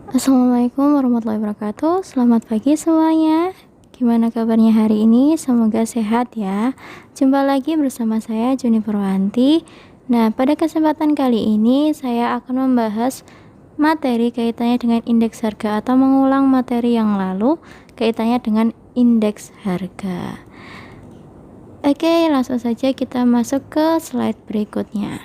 Assalamualaikum warahmatullahi wabarakatuh. Selamat pagi semuanya. Gimana kabarnya hari ini? Semoga sehat ya. Jumpa lagi bersama saya Juni Purwanti. Nah, pada kesempatan kali ini saya akan membahas materi kaitannya dengan indeks harga atau mengulang materi yang lalu kaitannya dengan indeks harga. Oke, langsung saja kita masuk ke slide berikutnya.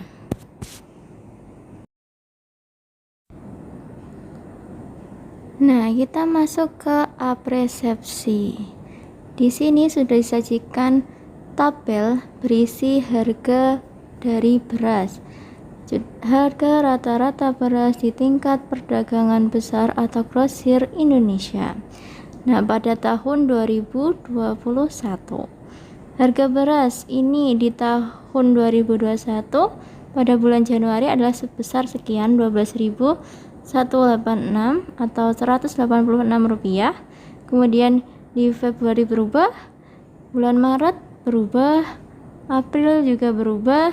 Nah, kita masuk ke apresepsi. Di sini sudah disajikan tabel berisi harga dari beras. Harga rata-rata beras di tingkat perdagangan besar atau grosir Indonesia. Nah, pada tahun 2021, harga beras ini di tahun 2021 pada bulan Januari adalah sebesar sekian 12.186 atau Rp186. Kemudian di Februari berubah, bulan Maret berubah, April juga berubah,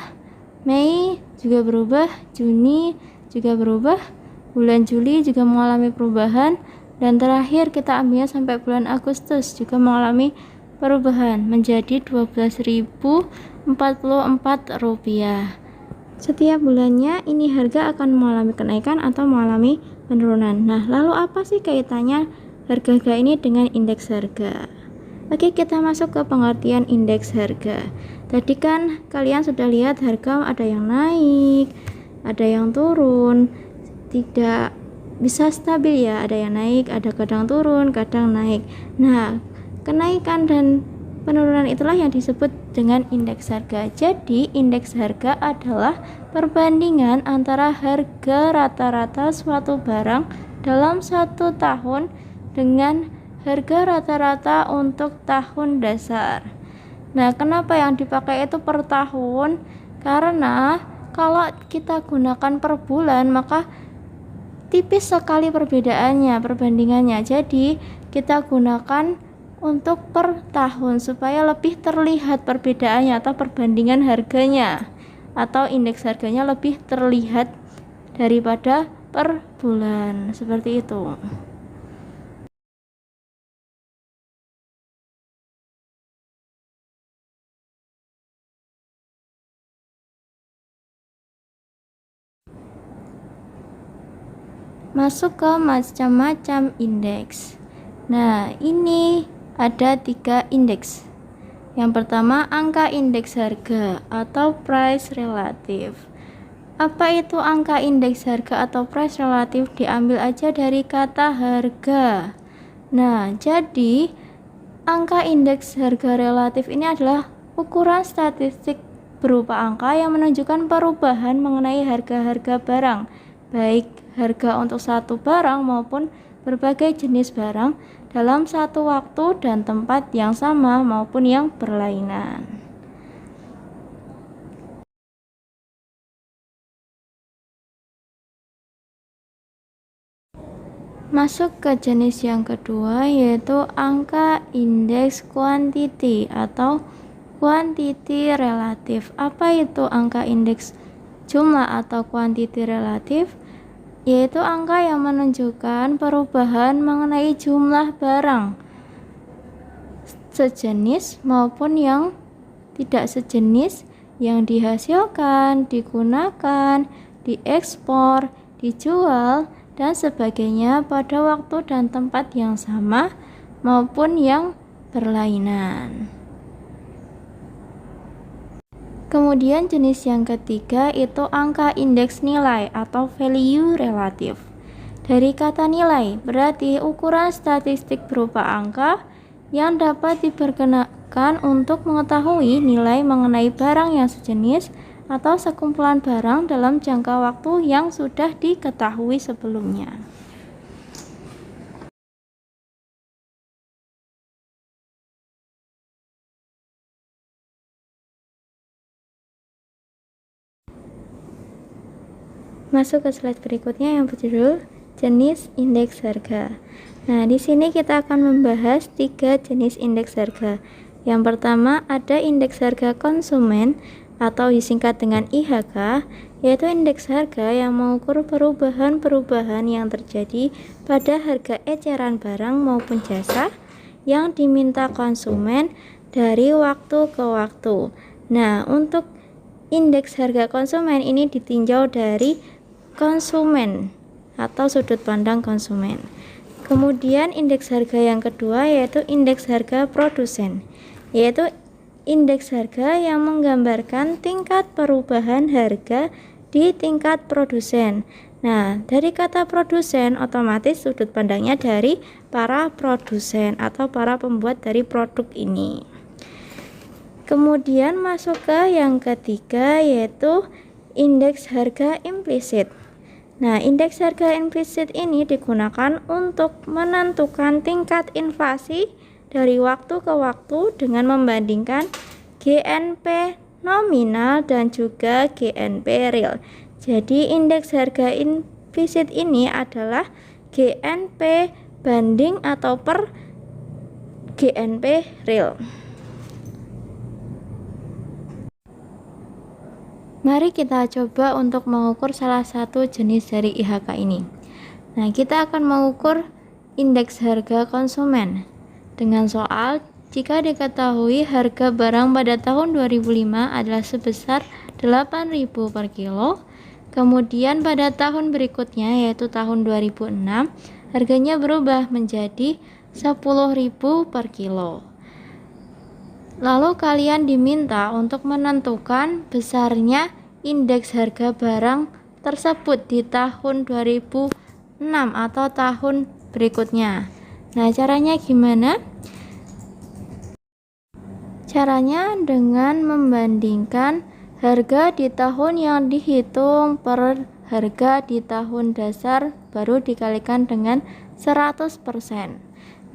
Mei juga berubah, Juni juga berubah, bulan Juli juga mengalami perubahan, dan terakhir kita ambilnya sampai bulan Agustus juga mengalami perubahan menjadi Rp12.044. Setiap bulannya ini harga akan mengalami kenaikan atau mengalami penurunan. Nah, lalu apa sih kaitannya harga ini dengan indeks harga? Oke, kita masuk ke pengertian indeks harga. Tadi kan kalian sudah lihat harga ada yang naik, ada yang turun, tidak bisa stabil ya, ada yang naik, ada kadang turun, kadang naik. Nah, kenaikan dan penurunan itulah yang disebut dengan indeks harga. Jadi, indeks harga adalah perbandingan antara harga rata-rata suatu barang dalam satu tahun dengan harga rata-rata untuk tahun dasar. Nah, kenapa yang dipakai itu per tahun? Karena kalau kita gunakan per bulan, maka tipis sekali perbandingannya. Jadi, kita gunakan untuk per tahun supaya lebih terlihat perbedaannya atau perbandingan harganya atau indeks harganya lebih terlihat daripada per bulan, seperti itu. Masuk ke macam-macam indeks. Nah, ini ada 3 indeks. Yang pertama, angka indeks harga atau price relative. Apa itu angka indeks harga atau price relative? Diambil aja dari kata harga. Nah, jadi angka indeks harga relatif ini adalah ukuran statistik berupa angka yang menunjukkan perubahan mengenai harga-harga barang, baik harga untuk satu barang maupun berbagai jenis barang dalam satu waktu dan tempat yang sama maupun yang berlainan. Masuk ke jenis yang kedua, yaitu angka indeks quantity atau quantity relatif. Apa itu angka indeks jumlah atau quantity relatif? Yaitu angka yang menunjukkan perubahan mengenai jumlah barang sejenis maupun yang tidak sejenis yang dihasilkan, digunakan, diekspor, dijual, dan sebagainya pada waktu dan tempat yang sama maupun yang berlainan. Kemudian jenis yang ketiga itu angka indeks nilai atau value relatif. Dari kata nilai berarti ukuran statistik berupa angka yang dapat dipergunakan untuk mengetahui nilai mengenai barang yang sejenis atau sekumpulan barang dalam jangka waktu yang sudah diketahui sebelumnya. Masuk ke slide berikutnya yang berjudul jenis indeks harga. Nah, di sini kita akan membahas 3 jenis indeks harga. Yang pertama ada indeks harga konsumen atau disingkat dengan IHK. yaitu indeks harga yang mengukur perubahan-perubahan yang terjadi pada harga eceran barang maupun jasa yang diminta konsumen dari waktu ke waktu. Nah, untuk indeks harga konsumen ini ditinjau dari konsumen atau sudut pandang konsumen. Kemudian indeks harga yang kedua yaitu indeks harga produsen, yaitu indeks harga yang menggambarkan tingkat perubahan harga di tingkat produsen. Nah, dari kata produsen otomatis sudut pandangnya dari para produsen atau para pembuat dari produk ini. Kemudian masuk ke yang ketiga yaitu indeks harga implisit. Nah, indeks harga implisit ini digunakan untuk menentukan tingkat inflasi dari waktu ke waktu dengan membandingkan GNP nominal dan juga GNP real. Jadi, indeks harga implisit ini adalah GNP banding atau per GNP real. Mari kita coba untuk mengukur salah satu jenis dari IHK ini. Nah, kita akan mengukur indeks harga konsumen dengan soal jika diketahui harga barang pada tahun 2005 adalah sebesar 8.000 per kilo, kemudian pada tahun berikutnya yaitu tahun 2006 harganya berubah menjadi 10.000 per kilo. Lalu kalian diminta untuk menentukan besarnya indeks harga barang tersebut di tahun 2006 atau tahun berikutnya. Nah, caranya gimana? Caranya dengan membandingkan harga di tahun yang dihitung per harga di tahun dasar baru dikalikan dengan 100%.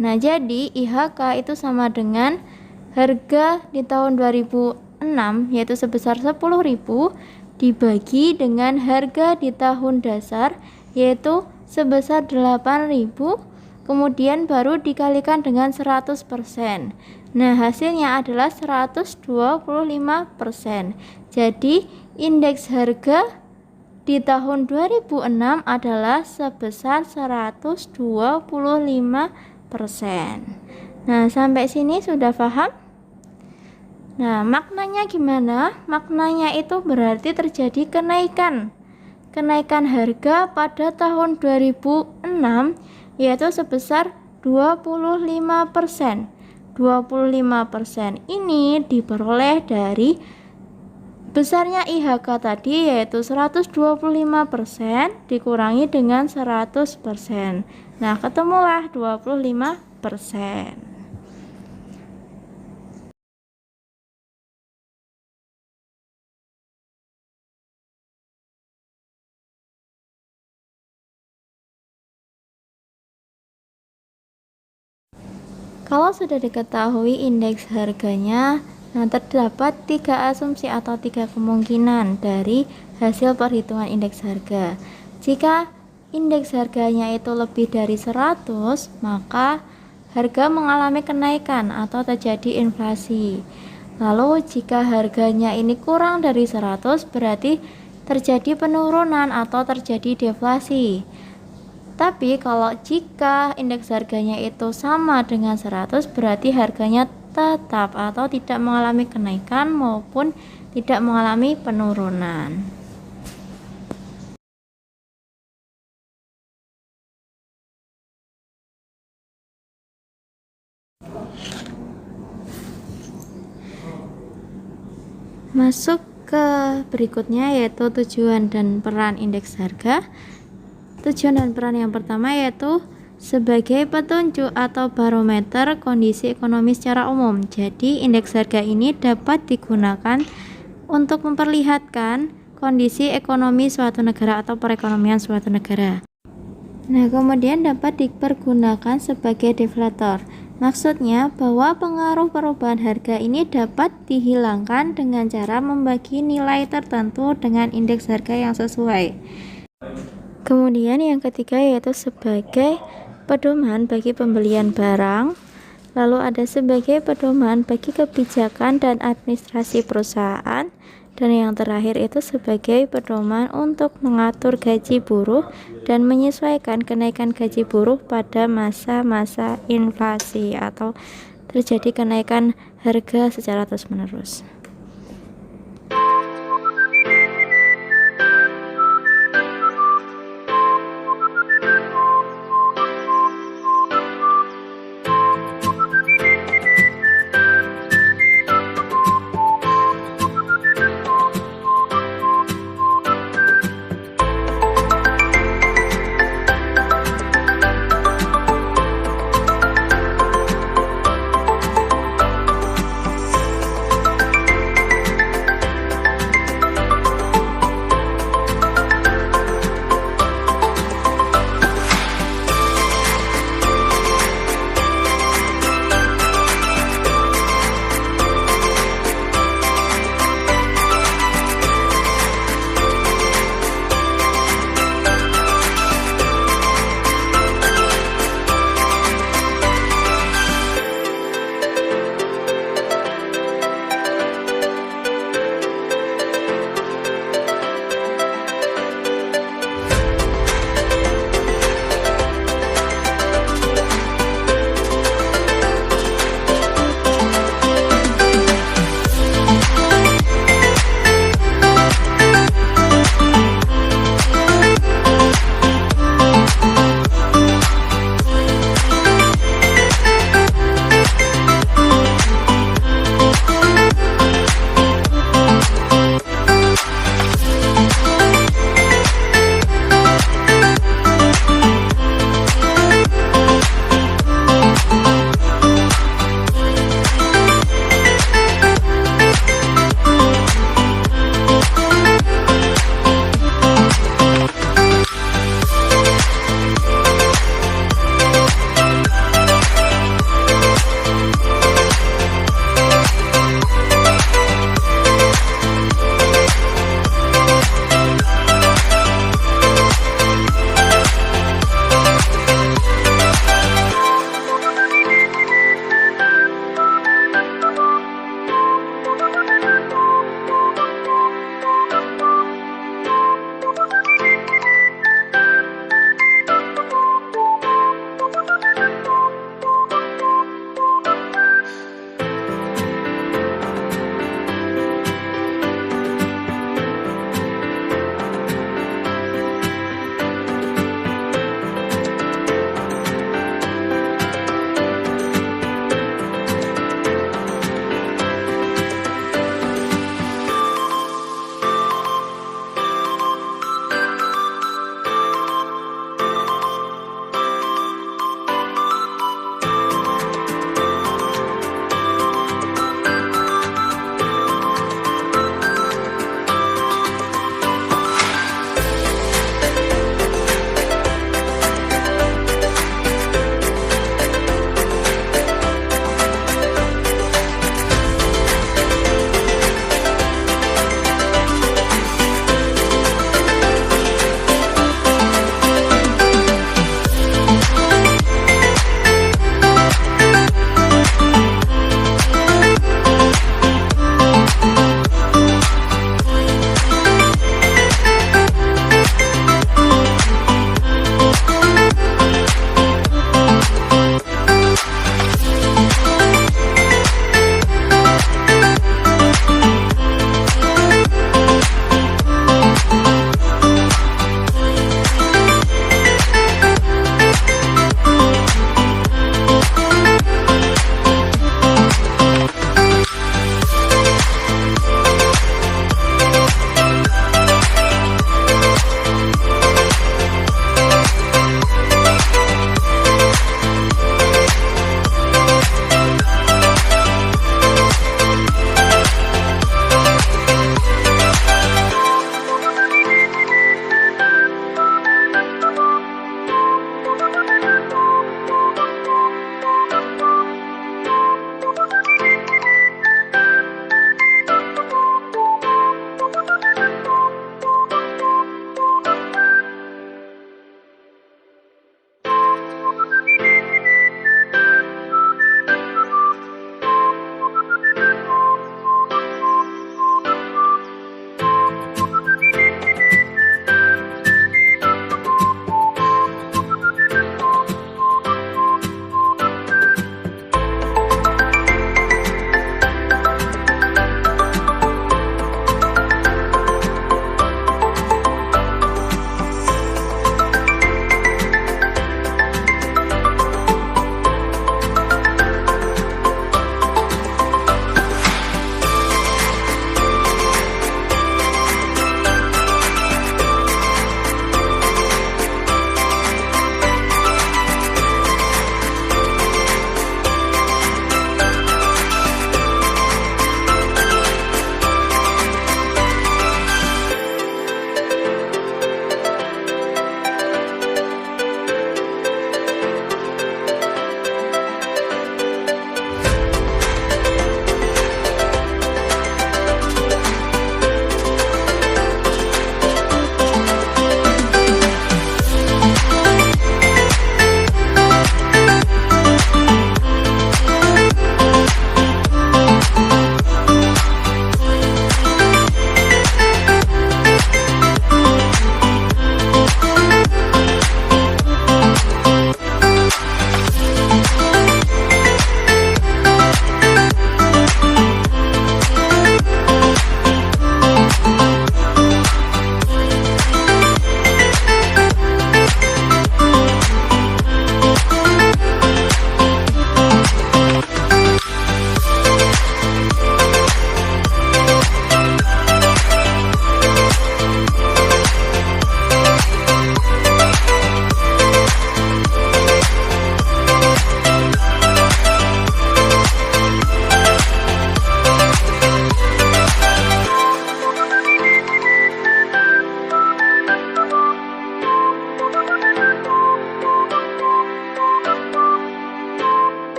Nah, jadi IHK itu sama dengan harga di tahun 2006 yaitu sebesar 10.000 dibagi dengan harga di tahun dasar yaitu sebesar 8.000 kemudian baru dikalikan dengan 100%. Nah, hasilnya adalah 125%. Jadi, indeks harga di tahun 2006 adalah sebesar 125%. Nah, sampai sini sudah paham? Nah, maknanya gimana? Maknanya itu berarti terjadi kenaikan harga pada tahun 2006 yaitu sebesar 25%. 25% ini diperoleh dari besarnya IHK tadi yaitu 125% dikurangi dengan 100%. Nah, ketemulah 25%. Kalau sudah diketahui indeks harganya, nah terdapat 3 asumsi atau 3 kemungkinan dari hasil perhitungan indeks harga. Jika indeks harganya itu lebih dari 100, maka harga mengalami kenaikan atau terjadi inflasi. Lalu jika harganya ini kurang dari 100, berarti terjadi penurunan atau terjadi deflasi. Tapi kalau jika indeks harganya itu sama dengan 100, berarti harganya tetap atau tidak mengalami kenaikan maupun tidak mengalami penurunan. Masuk ke berikutnya yaitu tujuan dan peran indeks harga. Tujuan dan peran yang pertama yaitu sebagai petunjuk atau barometer kondisi ekonomi secara umum. Jadi indeks harga ini dapat digunakan untuk memperlihatkan kondisi ekonomi suatu negara atau perekonomian suatu negara. Nah, kemudian dapat dipergunakan sebagai deflator. Maksudnya bahwa pengaruh perubahan harga ini dapat dihilangkan dengan cara membagi nilai tertentu dengan indeks harga yang sesuai. Kemudian yang ketiga yaitu sebagai pedoman bagi pembelian barang, lalu ada sebagai pedoman bagi kebijakan dan administrasi perusahaan, Dan yang terakhir itu sebagai pedoman untuk mengatur gaji buruh dan menyesuaikan kenaikan gaji buruh pada masa-masa inflasi atau terjadi kenaikan harga secara terus-menerus.